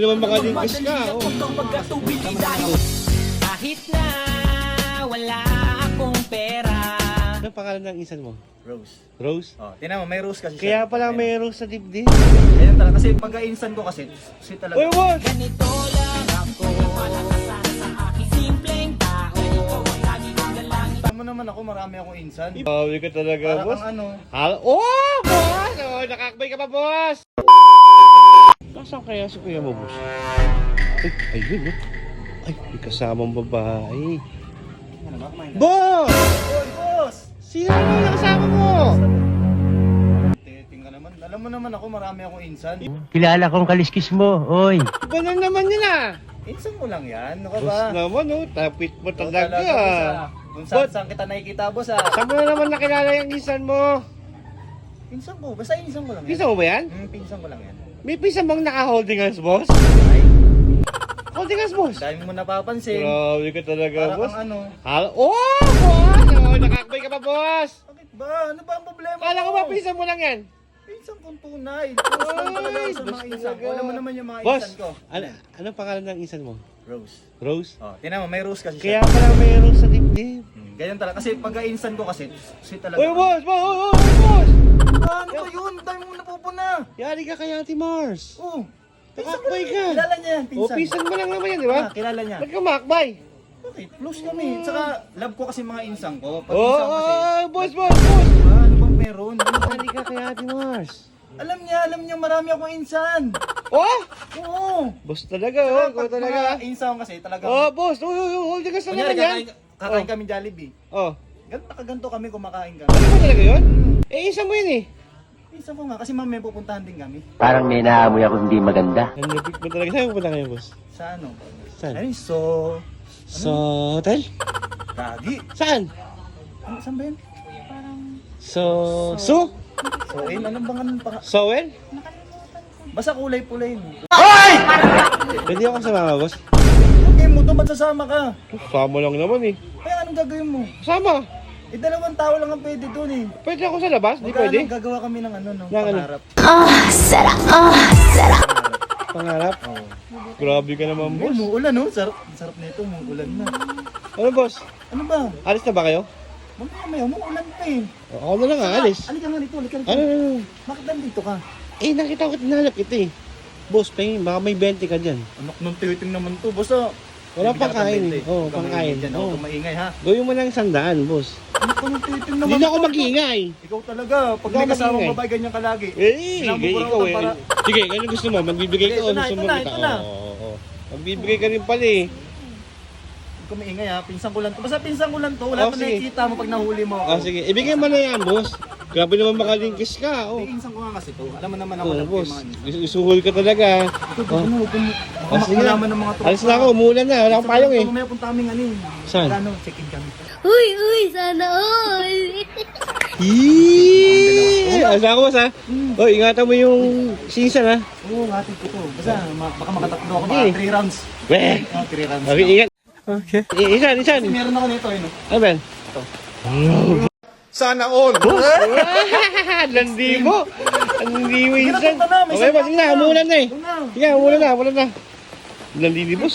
Hindi naman makalingkis ka. Kahit na wala akong pera. Anong pangalan ng insan mo? Rose. Rose? Oh, tingnan mo, may rose kasi Kaya siya. pala may rose sa dibdib. Ganyan talaga. Kasi pagka-instant ko kasi, sweet talaga. Uy, what? Ganito lang ako. Malakasan sa aking simpleng tao. Lagi kong dalangin. Alam mo naman ako, marami akong insan. Bawi ka talaga, Para boss. kang ano. Oh, boss! Oh, nakakabay ka pa, boss! Nasaan kaya si kuya mo, boss? Ay, ayun, no? Ay, may kasamang babae. Ano ba? Kumain ka? Boss! Oy, boss! Sino naman ang kasama mo? Tingnan naman. Alam mo naman ako, marami akong insan. Kilala kong kaliskis mo, oy. Iba na naman yun, ah! Insan mo lang yan. Ano ka ba? Boss naman, oh. Tapit mo Ikaw talaga. boss, ah. Kung saan kita nakikita, boss ah. Saan mo na naman nakilala yung insan mo? Pinsan ko. Basta insan ko lang yan. Pinsan mo ba yan? Pinsan ko lang yan. May pinsan bang naka-holding hands, boss? Ay, Holding hands, boss? dahil mo napapansin. Grabe ka talaga, Para boss. kang ano. Oh, boss! Oh, nakakabay ka pa, boss! Bakit ba? Ano ba ang problema Kala ko ba pinsan mo lang yan? Pinsan kong tunay. Close lang talaga ako sa boss mga insan ko. talaga. Alam mo naman yung mga Boss, insan ko. anong pangalan ng insan mo? Rose. Rose? Oh, tingnan mo, may rose kasi Kaya siya. pala may rose sa dibdib. Ganyan talaga. Kasi pagka-insan ko kasi, sweet talaga. Uy, boss! Boss! Boss! Ano ba yun? Dahil mo napupuna. Yari ka kay Ate Mars. Oh. Pinsan ko Nakakbay lang. ka. Kilala niya yan, O, pinsan. pinsan mo lang naman yan, di ba? Kilala niya. Ba't ka makbay? Okay, close kami. Tsaka, love ko kasi mga insan ko. Pag Oh, insan kasi, boss, boss, boss! ano bang meron? Yari ka kay Ate Mars. Alam niya, marami akong insan. Oh! Oo. Boss talaga, oh. Ikaw Pag talaga. mga insan kasi talaga. Oh, boss! Holding hands na Kunyari, naman yan. kakain kami Jollibee. Oh. Nakaganto kami kumakain kami. Ano ba talaga yun? Eh, isa mo yun eh. Pinsan ko nga, kasi mamaya pupuntahan din kami. Parang may naamoy ako hindi maganda. Ang lapit mo talaga. Saan pupunta ngayon, boss? Sa ano? Saan? Ano yun? Sa hotel? Gagi. Saan? Ano, saan ba yun? So, Anong bang anong pang... Sowel? Basta kulay-pulay yun. Pwede ako sumama, boss? Okay mo to, ba't sasama ka? Sama lang naman eh. Kaya anong gagawin mo? Sama. Dalawang tao lang ang pwede doon eh. Pwede ako sa labas? Di pwede? Gagawa kami ng ano, no? Ng ano? Pangarap. Pangarap? Oo. Grabe ka naman, Ay, boss. umuulan no? Sarap nito, umuulan na. Ano, boss? Ano ba? Alis na ba kayo? Mamaya, umuulan pa eh. Ako na lang aalis. Halika nga dito, halika dito. Ano? Bakit nandito ka? Eh, nakita ko tinalap kita eh. Boss, pahingin, baka may 20 ka dyan. Anak ng tiwiting naman to, basta. Wala bibigyan pang kain kita eh. ng Oo, 20. pang Huwag kang kain. maingay dyan, Oo. huwag kang maingay ha. Gawin mo lang 100, boss. Anak ka ng tiwiting naman. Hindi na ako mag-iingay. Ikaw talaga, pag Ikaw may kasamang mag-ingay. babae, ganyan ka lagi. Ikaw eh. Para... Sige, ano gusto mo? Magbibigay ka Ito o na, gusto ito mo na, kita? ito na. Oo. Magbibigay ka rin pala eh. Huwag kang maingay ha, pinsan ko lang to. Basta pinsan ko lang to, wala Oh, pa sige. nakikita mo pag nahuli mo ako. Ah, sige. Ibigay mo na yan, boss. Grabe naman makalingkis ka. Oh. Pinsan ko nga kasi to. Alam mo naman ako Oh, lang boss. yung mga Isuhol ka talaga. Ito, ano, huwag kang Ah, sige na. makakalaman ng mga tropa. Alis na ako, umulan na. Wala akong payong eh. Mamaya punta kami ano eh. Saan? Ano, check-in kami. Uy, sana all. Yee! Asa ako, boss ha? Oh, ingatan mo yung season ha. Oo, hatid ko to. Basta baka makatatlo ako, Sige. mga 3 rounds. Weh! 3 rounds. Okay, ingat. Okay. Isan. Kasi meron ako nito, eh, no? Ano ba? Sana all. Landi mo. Landi mo Sige na, insan. punta na, may Okay, boss. sabi Sige na, ako na. umulan na eh. Doon na. Sige, umulan na. Landi ni boss.